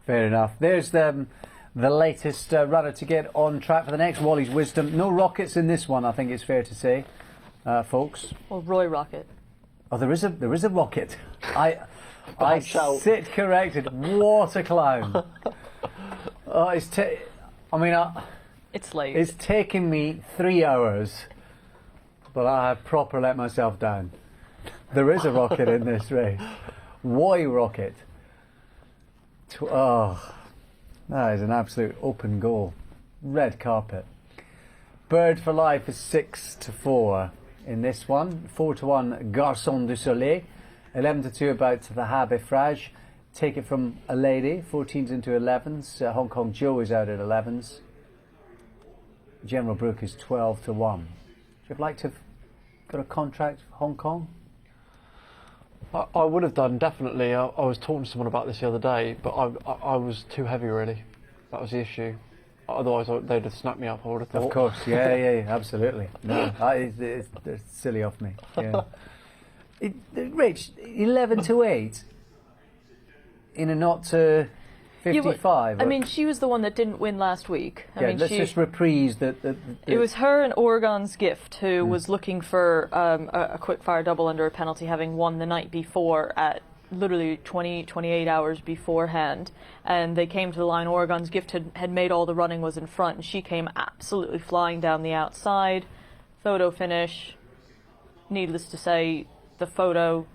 Fair enough. There's the latest runner to get on track for the next Wally's Wisdom. No rockets in this one, I think it's fair to say, folks. Well, Roy Rocket. Oh, there is a rocket. I sit corrected. What a clown! Oh, it's late. It's taken me 3 hours, but I have proper let myself down. There is a rocket in this race. Roy Rocket. Oh, that is an absolute open goal. Red carpet. Bird for Life is 6-4 in this one. 4-1 Garçon du Soleil. 11-2 about the Habefrage. Take it from a lady. 14s into 11s. Hong Kong Joe is out at 11s. General Brook is 12-1. Would you have liked to have got a contract for Hong Kong? I would have done, definitely. I was talking to someone about this the other day, but I was too heavy, really. That was the issue. Otherwise, they'd have snapped me up, I would have thought. Of course, yeah, absolutely. No, it's silly of me. Yeah. Rich, 11-8 in a not 55. I mean, she was the one that didn't win last week. Let's just reprise that. It was her and Oregon's Gift who was looking for a quick-fire double under a penalty, having won the night before at literally 28 hours beforehand. And they came to the line. Oregon's Gift had made all the running, was in front, and she came absolutely flying down the outside. Photo finish. Needless to say, the photo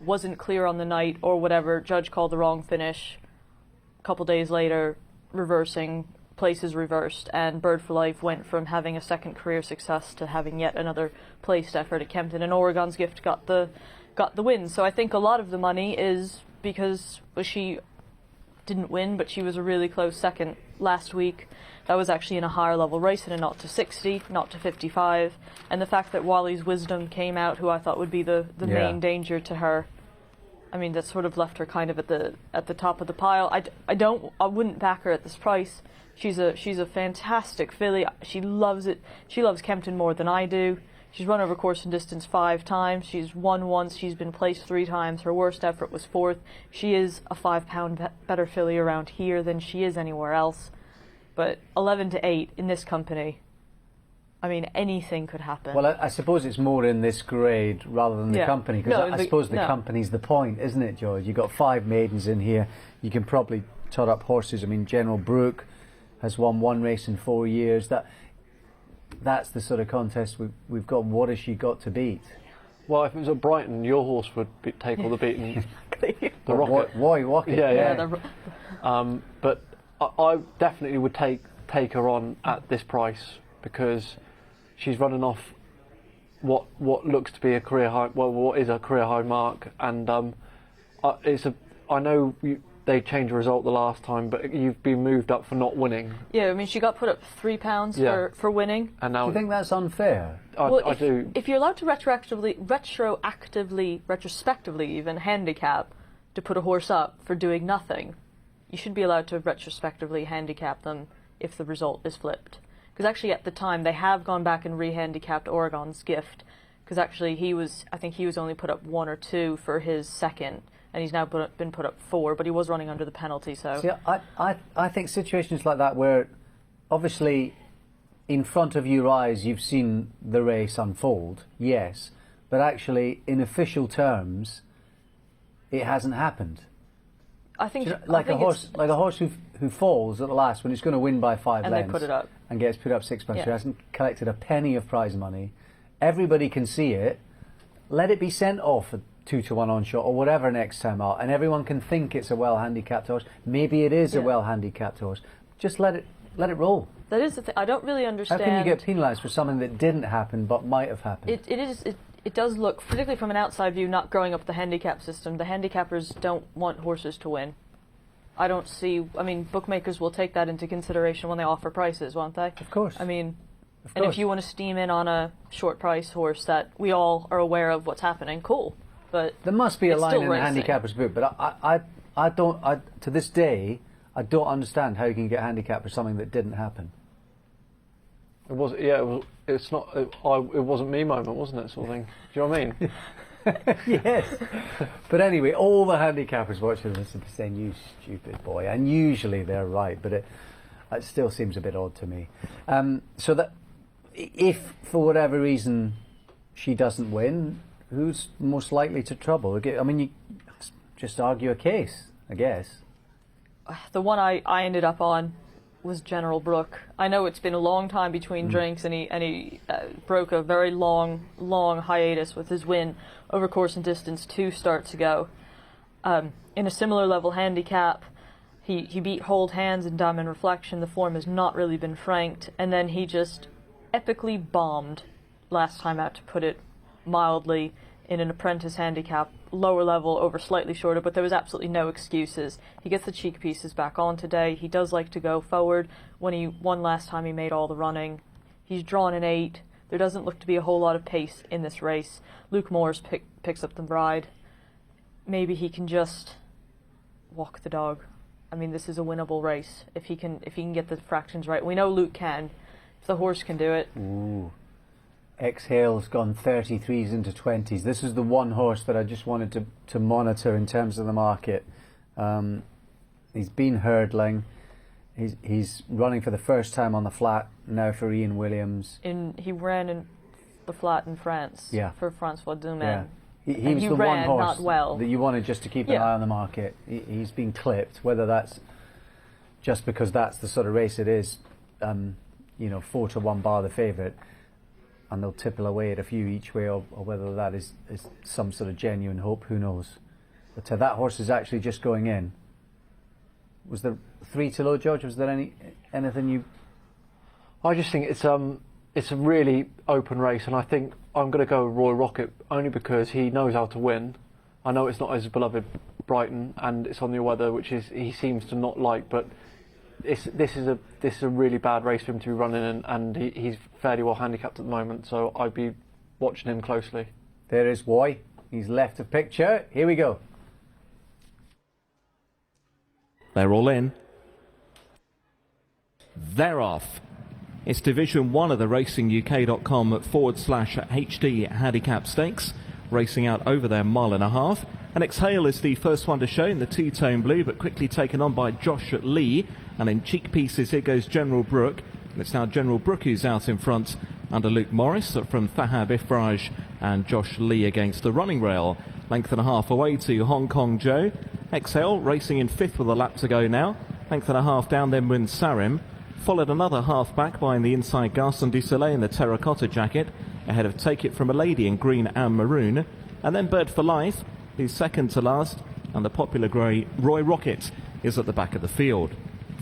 wasn't clear on the night or whatever. Judge called the wrong finish. A couple days later, places reversed, and Bird for Life went from having a second career success to having yet another placed effort at Kempton, and Oregon's Gift got the win. So I think a lot of the money is because she didn't win, but she was a really close second last week. That was actually in a higher level race, in a not to 60, not to 55, and the fact that Wally's Wisdom came out, who I thought would be the main danger to her. I mean, that sort of left her kind of at the top of the pile. I wouldn't back her at this price. She's a fantastic filly. She loves it. She loves Kempton more than I do. She's run over course and distance 5 times. She's won once. She's been placed 3 times. Her worst effort was 4th. She is a 5-pound better filly around here than she is anywhere else. But 11-8 in this company, I mean, anything could happen. Well, I suppose it's more in this grade rather than the company, because I suppose the company's the point, isn't it, George? You've got 5 maidens in here. You can probably tot up horses. I mean, General Brook has won 1 race in 4 years. That's the sort of contest we've got. What has she got to beat? Well, if it was at Brighton, your horse would take all the beating. The Rocket. Why Rocket? Yeah. But I definitely would take her on at this price, because she's running off what looks to be a career high. Well, what is a career high mark, and I know they changed the result the last time, but you've been moved up for not winning. Yeah, I mean, she got put up £3 for winning. And now, do you think that's unfair? I do. If you're allowed to retrospectively even handicap to put a horse up for doing nothing, you should be allowed to retrospectively handicap them if the result is flipped. Because actually at the time they have gone back and re-handicapped Oregon's Gift, because actually I think he was only put up 1 or 2 for his second, and he's now been put up 4, but he was running under the penalty. So see, I think situations like that, where obviously in front of your eyes you've seen the race unfold, yes, but actually in official terms it hasn't happened. I think like a horse who falls at the last when it's going to win by 5 and lengths, they put it up and gets put up £6, who hasn't collected a penny of prize money. Everybody can see it. Let it be sent off at 2-1 on shot or whatever next time out, and everyone can think it's a well handicapped horse. Maybe it is a well handicapped horse. Just let it roll. That is the thing. I don't really understand. How can you get penalised for something that didn't happen but might have happened? It does look, particularly from an outside view, not growing up the handicap system, the handicappers don't want horses to win. I don't see, I mean, bookmakers will take that into consideration when they offer prices, won't they? Of course. I mean, and if you want to steam in on a short price horse that we all are aware of what's happening, cool. But there must be a line in the handicapper's book, but I don't, to this day, I don't understand how you can get handicapped for something that didn't happen. It was, yeah. It's not. It wasn't me moment, wasn't it? Sort of thing. Do you know what I mean? Yes. But anyway, all the handicappers watching this are saying, "You stupid boy," and usually they're right, but it still seems a bit odd to me. So that if for whatever reason she doesn't win, who's most likely to trouble? I mean, you just argue a case, I guess. The one I ended up on was General Brook. I know it's been a long time between drinks, and he broke a very long hiatus with his win over course and distance 2 starts ago. In a similar level handicap, he beat Hold Hands and Diamond Reflection. The form has not really been franked, and then he just epically bombed last time out, to put it mildly, in an apprentice handicap, lower level over slightly shorter, but there was absolutely no excuses. He gets the cheek pieces back on today. He does like to go forward. When he won last time, he made all the running. He's drawn an 8. There doesn't look to be a whole lot of pace in this race. Luke Morris picks up the bride. Maybe he can just walk the dog. I mean, this is a winnable race if he can get the fractions right. We know Luke can. If the horse can do it. Ooh. Exhale's gone 33s into 20s. This is the one horse that I just wanted to monitor in terms of the market. He's been hurdling. He's running for the first time on the flat now for Ian Williams. He ran in the flat in France for Francois Dumaine. Yeah. He was the one horse not well. that you wanted just to keep an eye on the market. He's been clipped, whether that's just because that's the sort of race it is, 4-1 bar the favourite, and they'll tipple away at a few each way, or whether that is some sort of genuine hope, who knows. But that horse is actually just going in. Was there 3 to low, George? Was there anything you... I just think it's a really open race, and I think I'm going to go with Roy Rocket only because he knows how to win. I know it's not his beloved Brighton, and it's on the weather, which he seems to not like, but this is a really bad race for him to be running in, and he's fairly well handicapped at the moment, so I'd be watching him closely. There is Roy. He's left of picture. Here we go. They're all in. They're off. It's Division 1 of the RacingUK.com /HD handicap stakes, racing out over their 1.5 miles. And Exhale is the first one to show in the two-tone blue, but quickly taken on by Josh Lee. And in cheek pieces, here goes General Brook. And it's now General Brook who's out in front under Luke Morris from Thahab Ifraj and Josh Lee against the running rail. 1.5 away to Hong Kong Joe. Exhale racing in 5th with a lap to go now. 1.5 down, then wins Sarim. Followed another half back by the inside Garçon du Soleil in the terracotta jacket, ahead of Take It From a Lady in green and maroon. And then Bird for Life, who's second to last, and the popular grey Roy Rocket is at the back of the field.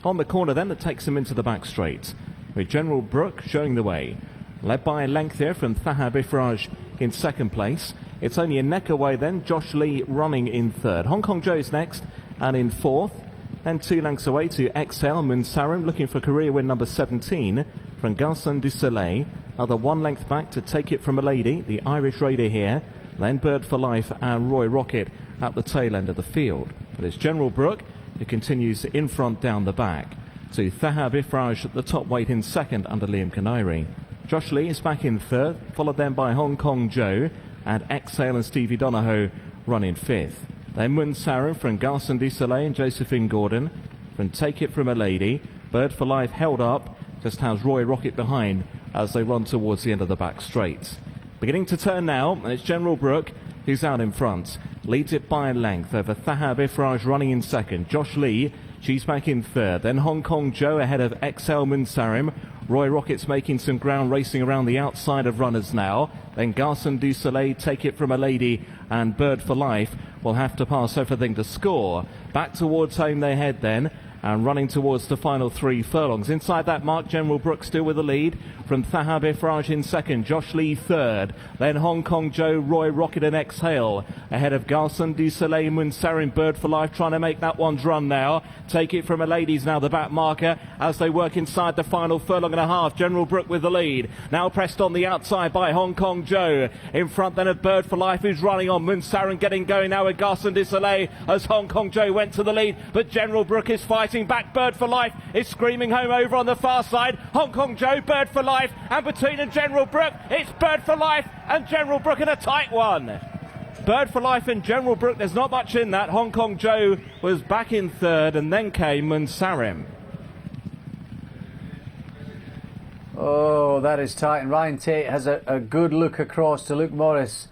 On the corner then, that takes him into the back straight, with General Brook showing the way. Led by a length here from Thahab Ifraj in second place. It's only a neck away then, Josh Lee running in third. Hong Kong Joe's next, and in fourth. Then 2 lengths away to Exhale Munsarim, looking for career win number 17 from Garçon du Soleil. Other 1 length back to Take It From a Lady, the Irish Raider here. Then Bird for Life and Roy Rocket at the tail end of the field. But it's General Brook who continues in front down the back. To Thahab Ifraj at the top weight in second under Liam Canary. Josh Lee is back in third, followed then by Hong Kong Joe, and Exhale and Stevie Donahoe run in fifth. Then Munsarim from Garçon du Soleil and Josephine Gordon. From Take It From a Lady, Bird for Life held up, just has Roy Rocket behind as they run towards the end of the back straight. Beginning to turn now, and it's General Brook who's out in front. Leads it by a length over Thahab Ifraj running in second. Josh Lee, she's back in third. Then Hong Kong Joe ahead of Exhale Munsarim. Roy Rocket's making some ground racing around the outside of runners now. Then Garçon du Soleil, Take It From a Lady and Bird for Life will have to pass everything to score. Back towards home they head then, and running towards the final 3 furlongs. Inside that mark, General Brook still with the lead from Thahab Ifraj in second, Josh Lee third, then Hong Kong Joe, Roy Rocket and Exhale ahead of Garçon du Soleil, Munsarim, Bird for Life trying to make that one's run now. Take It From a Lady's now the back marker as they work inside the final furlong and a half. General Brook with the lead, now pressed on the outside by Hong Kong Joe, in front then of Bird for Life who's running on. Munsarim getting going now with Garçon du Soleil as Hong Kong Joe went to the lead, but General Brook is fighting back. Bird for Life is screaming home over on the far side. Hong Kong Joe, Bird for Life, and between and General Brook, it's Bird for Life and General Brook in a tight one. Bird for Life and General Brook, there's not much in that. Hong Kong Joe was back in third, and then came Munsarim. Oh, that is tight. And Ryan Tate has a good look across to Luke Morris.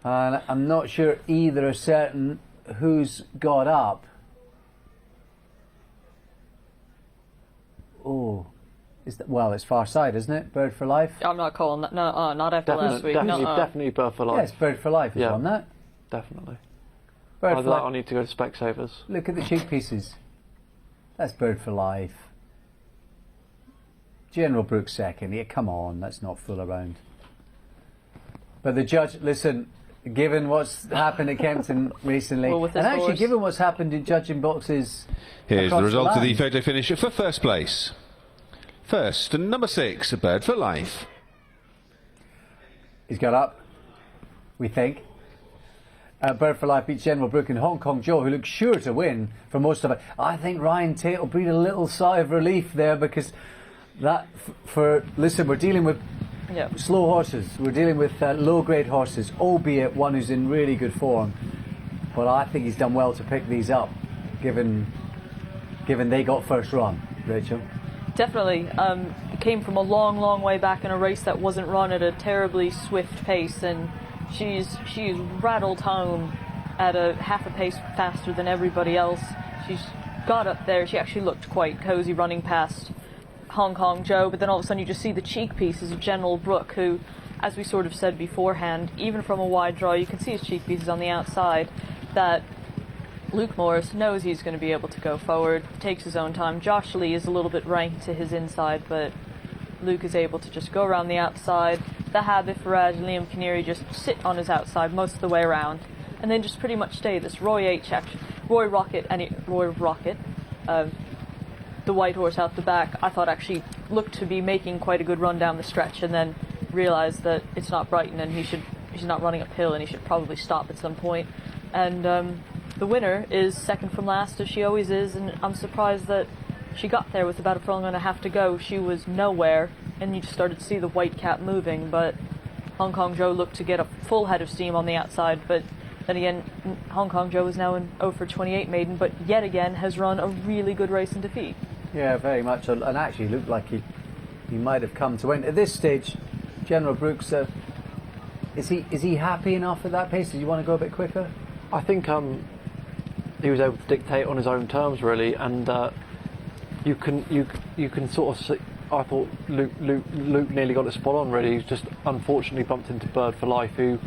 And I'm not sure either are certain who's got up. Oh, well, it's far side, isn't it? Bird for Life? I'm not calling that. No, not after last week. Definitely Bird for Life. Yes, Bird for Life has won that. Definitely. Bird Either for that Life. I need to go to Specsavers. Look at the cheek pieces. That's Bird for Life. General Brooks second. Yeah, come on, let's not fool around. But the judge, listen, given what's happened at Kempton recently, Well, with this and actually horse. given what's happened in judging boxes. Here's the across result of the land. photo finish for first place. First, number 6, Bird for Life. He's got up, we think. Bird for Life beats General Brook and Hong Kong Joe, who looks sure to win for most of it. I think Ryan Tate will breathe a little sigh of relief there, because that, listen, we're dealing with Yeah. slow horses. We're dealing with low-grade horses, albeit one who's in really good form. But I think he's done well to pick these up, given they got first run, Rachel. Definitely. It came from a long, long way back in a race that wasn't run at a terribly swift pace, and she's rattled home at a half a pace faster than everybody else. She's got up there. She actually looked quite cozy running past Hong Kong Joe, but then all of a sudden you just see the cheek pieces of General Brook, who, as we sort of said beforehand, even from a wide draw, you can see his cheek pieces on the outside, that Luke Morris knows he's going to be able to go forward, takes his own time. Josh Lee is a little bit ranked to his inside, but Luke is able to just go around the outside. The habit for Liam Canary just sit on his outside most of the way around, and then just pretty much stay. This Roy Rocket, the white horse out the back, I thought actually looked to be making quite a good run down the stretch, and then realized that it's not Brighton and he's not running uphill and he should probably stop at some point. And the winner is second from last, as she always is, and I'm surprised that she got there with about a furlong and a half to go. She was nowhere, and you just started to see the white cap moving, but Hong Kong Joe looked to get a full head of steam on the outside, but then again, Hong Kong Joe is now an 0 for 28 maiden, but yet again has run a really good race in defeat. Yeah, very much, and actually looked like he might have come to win. At this stage, General Brooks, is he happy enough at that pace? Do you want to go a bit quicker? I think he was able to dictate on his own terms, really, and you can sort of see. I thought Luke nearly got it spot on, really. He's just unfortunately bumped into Bird for Life, who,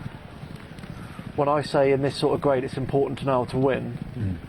when I say in this sort of grade it's important to know how to win, and